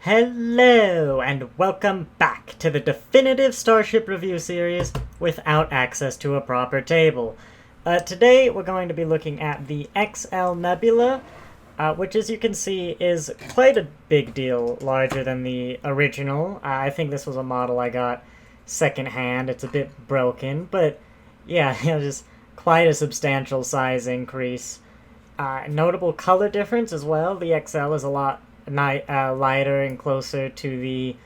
Hello, and welcome back to the definitive Starship review series without access to a proper table. Today we're going to be looking at the XL Nebula, which as you can see is quite a big deal, larger than the original. I think this was a model I got secondhand. It's a bit broken, but yeah, just quite a substantial size increase. Notable color difference as well. The XL is a lot lighter and closer to the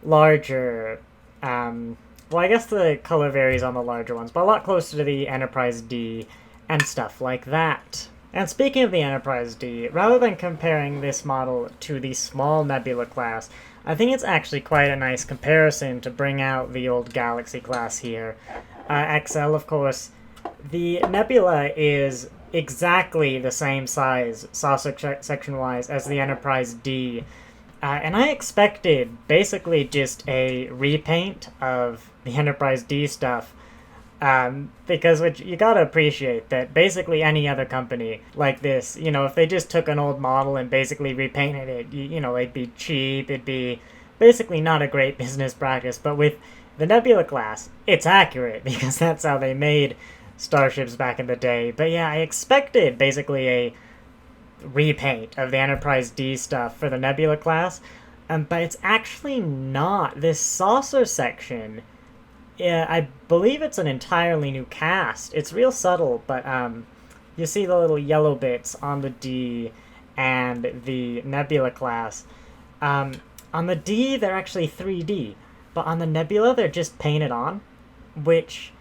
larger. Well, I guess the color varies on the larger ones, but a lot closer to the Enterprise D and stuff like that. And speaking of the Enterprise D, rather than comparing this model to the small Nebula class, I think it's actually quite a nice comparison to bring out the old Galaxy class here. XL, of course, the Nebula is exactly the same size, saucer section-wise, as the Enterprise D. And I expected basically just a repaint of the Enterprise D stuff. Because you gotta appreciate that basically any other company like this, if they just took an old model and basically repainted it, it'd be cheap, it'd be basically not a great business practice. But with the Nebula class, it's accurate, because that's how they made starships back in the day. But yeah, I expected basically a repaint of the Enterprise D stuff for the Nebula class, but it's actually not. This saucer section, I believe it's an entirely new cast. It's real subtle, but you see the little yellow bits on the D and the Nebula class. On the D, they're actually 3D, but on the Nebula, they're just painted on, which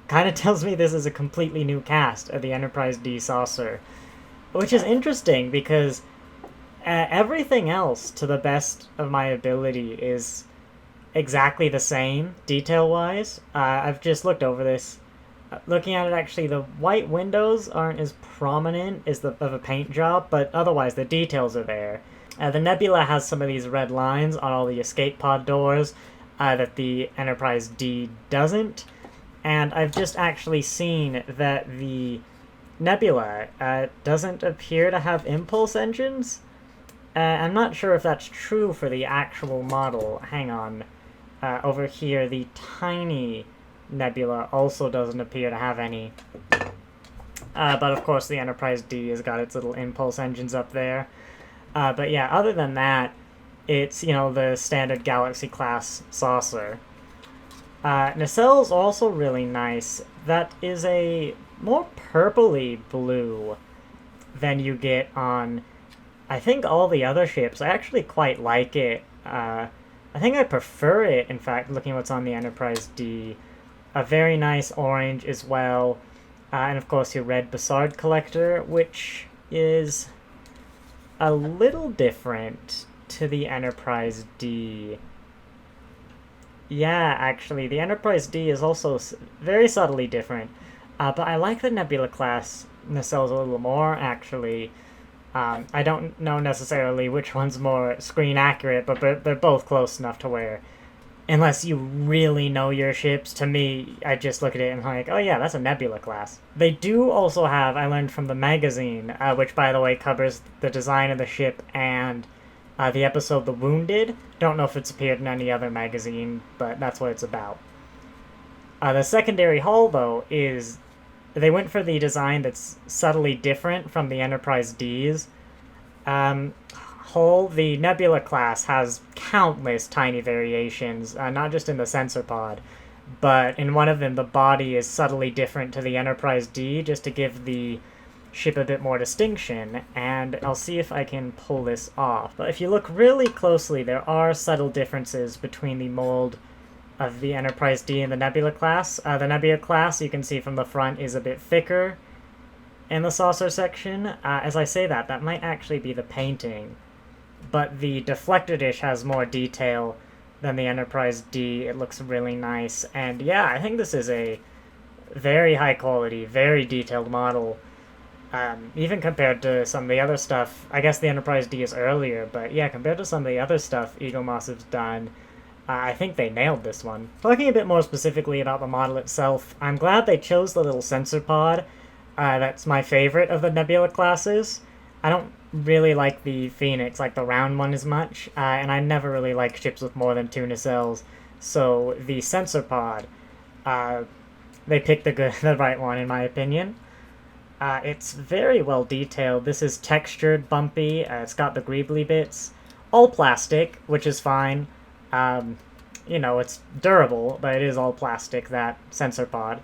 kind of tells me this is a completely new cast of the Enterprise D saucer. Which is interesting, because everything else, to the best of my ability, is exactly the same, detail-wise. I've just looked over this. Looking at it, actually, the white windows aren't as prominent as of a paint job, but otherwise the details are there. The Nebula has some of these red lines on all the escape pod doors that the Enterprise D doesn't. And I've just actually seen that the Nebula doesn't appear to have impulse engines. I'm not sure if that's true for the actual model. Hang on. Over here, the tiny Nebula also doesn't appear to have any. But of course, the Enterprise D has got its little impulse engines up there. But yeah, other than that, it's, the standard Galaxy class saucer. Nacelle's also really nice. That is a more purpley blue than you get on, I think, all the other ships. I actually quite like it. I think I prefer it, in fact, looking what's on the Enterprise D. A very nice orange as well. And of course your red Bassard collector, which is a little different to the Enterprise D. Yeah, actually, the Enterprise D is also very subtly different. But I like the Nebula class nacelles a little more, actually. I don't know necessarily which one's more screen accurate, but they're both close enough to where, unless you really know your ships, to me, I just look at it and I'm like, oh yeah, that's a Nebula class. They do also have, I learned from the magazine, which by the way covers the design of the ship and the episode The Wounded. Don't know if it's appeared in any other magazine, but that's what it's about. The secondary hull, though, is they went for the design that's subtly different from the Enterprise D's. Hull, the Nebula class has countless tiny variations, not just in the sensor pod, but in one of them the body is subtly different to the Enterprise D, just to give the ship a bit more distinction, and I'll see if I can pull this off. But if you look really closely, there are subtle differences between the mold of the Enterprise D and the Nebula class. The Nebula class, you can see from the front, is a bit thicker in the saucer section. As I say that might actually be the painting, but the deflector dish has more detail than the Enterprise D. It looks really nice, and yeah, I think this is a very high quality, very detailed model. Even compared to some of the other stuff. I guess the Enterprise D is earlier, but yeah, compared to some of the other stuff Eaglemoss has done, I think they nailed this one. Talking a bit more specifically about the model itself, I'm glad they chose the little sensor pod. That's my favorite of the Nebula classes. I don't really like the Phoenix, like the round one, as much, and I never really liked ships with more than two nacelles. So the sensor pod, uh, they picked the right one, in my opinion. It's very well detailed. This is textured, bumpy. It's got the greebly bits, all plastic, which is fine. Um, it's durable, but it is all plastic. That sensor pod.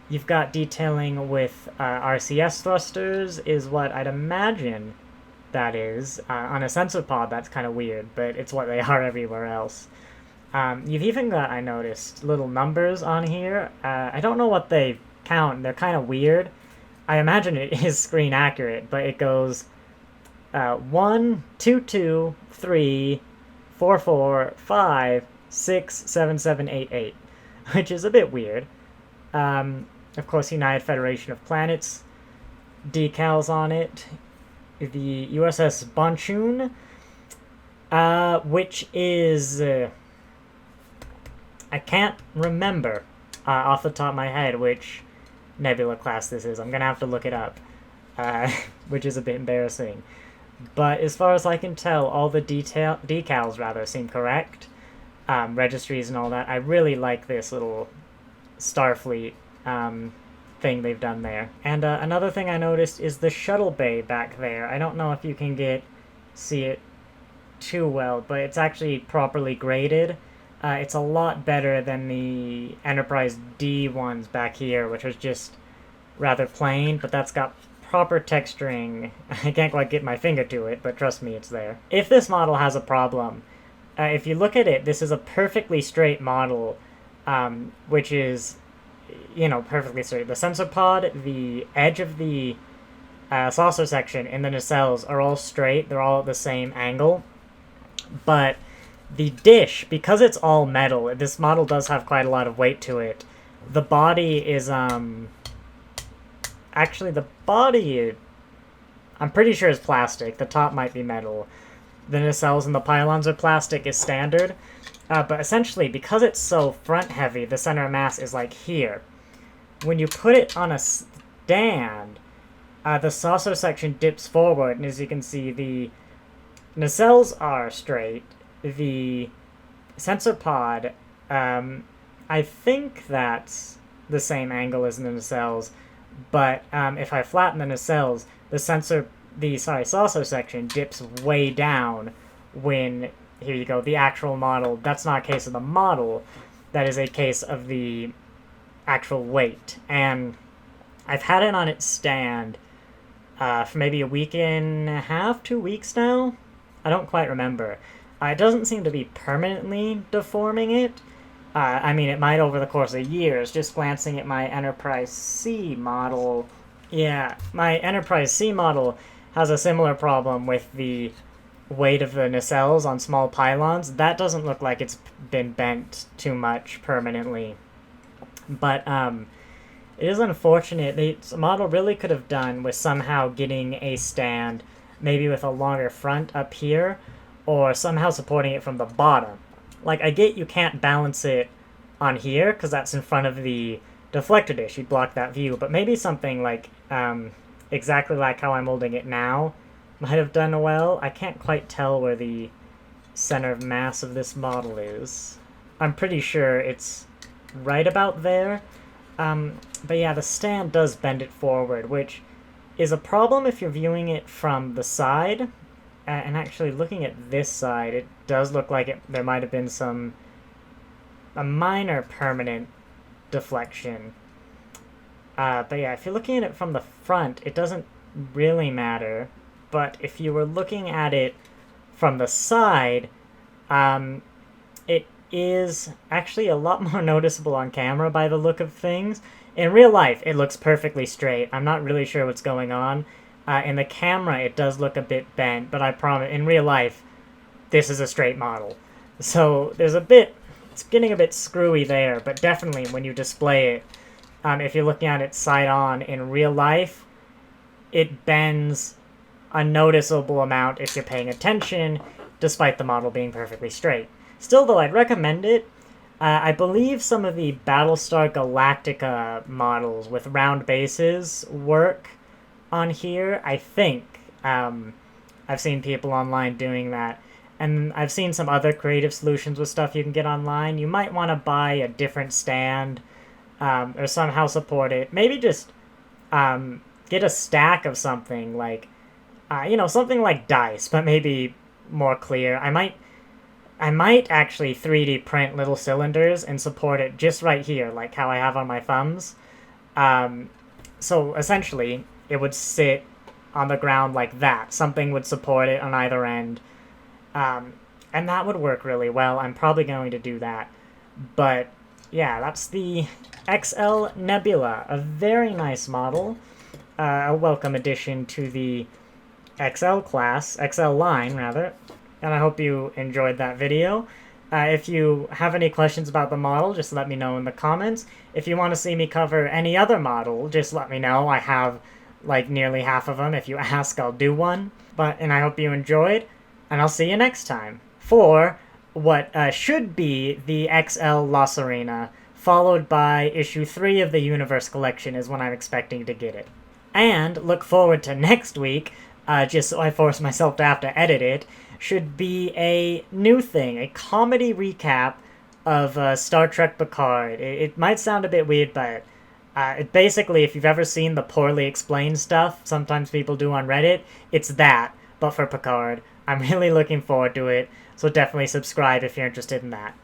You've got detailing with RCS thrusters, is what I'd imagine that is. On a sensor pod, that's kind of weird, but it's what they are everywhere else. You've even got, I noticed, little numbers on here. I don't know what they count. They're kind of weird. I imagine it is screen accurate, but it goes 1, 2, 2, 3, 4, 4, 5, 6, 7, 7, 8, 8, which is a bit weird. Of course, United Federation of Planets decals on it. The USS Bonchune, which is... I can't remember off the top of my head which Nebula class this is. I'm going to have to look it up, which is a bit embarrassing. But as far as I can tell, all the decals rather seem correct. Registries and all that. I really like this little Starfleet thing they've done there. And another thing I noticed is the shuttle bay back there. I don't know if you can see it too well, but it's actually properly graded. It's a lot better than the Enterprise D ones back here, which was just rather plain, but that's got proper texturing. I can't quite get my finger to it, but trust me, it's there. If this model has a problem, if you look at it, this is a perfectly straight model, which is, perfectly straight. The sensor pod, the edge of the saucer section, and the nacelles are all straight. They're all at the same angle, but the dish, because it's all metal, this model does have quite a lot of weight to it. The body is, actually, the body, I'm pretty sure is plastic. The top might be metal. The nacelles and the pylons are plastic is standard. But essentially, because it's so front-heavy, the center of mass is, like, here. When you put it on a stand, the saucer section dips forward, and as you can see, the nacelles are straight. The sensor pod, I think that's the same angle as the nacelles, but if I flatten the nacelles, the saucer section dips way down when, here you go, the actual model, that's not a case of the model, that is a case of the actual weight. And I've had it on its stand for maybe a week and a half, 2 weeks now? I don't quite remember. It doesn't seem to be permanently deforming it. I mean, it might over the course of years. Just glancing at my Enterprise C model. Yeah, my Enterprise C model has a similar problem with the weight of the nacelles on small pylons. That doesn't look like it's been bent too much permanently. But it is unfortunate. The model really could have done with somehow getting a stand, maybe with a longer front up here, or somehow supporting it from the bottom. Like, I get you can't balance it on here, because that's in front of the deflector dish. You'd block that view, but maybe something like, exactly like how I'm holding it now might have done well. I can't quite tell where the center of mass of this model is. I'm pretty sure it's right about there. But yeah, the stand does bend it forward, which is a problem if you're viewing it from the side. And actually, looking at this side, it does look like there might have been a minor permanent deflection. But yeah, if you're looking at it from the front, it doesn't really matter. But if you were looking at it from the side, it is actually a lot more noticeable on camera by the look of things. In real life, it looks perfectly straight. I'm not really sure what's going on. In the camera, it does look a bit bent, but I promise, in real life, this is a straight model. So there's it's getting a bit screwy there, but definitely when you display it, if you're looking at it side on in real life, it bends a noticeable amount if you're paying attention, despite the model being perfectly straight. Still, though, I'd recommend it. I believe some of the Battlestar Galactica models with round bases work on here, I think. I've seen people online doing that. And I've seen some other creative solutions with stuff you can get online. You might want to buy a different stand, or somehow support it. Maybe just get a stack of something like, something like dice, but maybe more clear. I might actually 3D print little cylinders and support it just right here, like how I have on my thumbs. So essentially, it would sit on the ground like that. Something would support it on either end. And that would work really well. I'm probably going to do that. But yeah, that's the XL Nebula. A very nice model. A welcome addition to the XL class, XL line rather. And I hope you enjoyed that video. If you have any questions about the model, just let me know in the comments. If you want to see me cover any other model, just let me know. I have like nearly half of them. If you ask, I'll do one. And I hope you enjoyed, and I'll see you next time for what should be the XL Loss Arena, followed by issue 3 of the Universe Collection is when I'm expecting to get it. And look forward to next week, just so I force myself to have to edit it, should be a new thing, a comedy recap of Star Trek Picard. It might sound a bit weird, but basically, if you've ever seen the poorly explained stuff sometimes people do on Reddit, it's that, but for Picard. I'm really looking forward to it, so definitely subscribe if you're interested in that.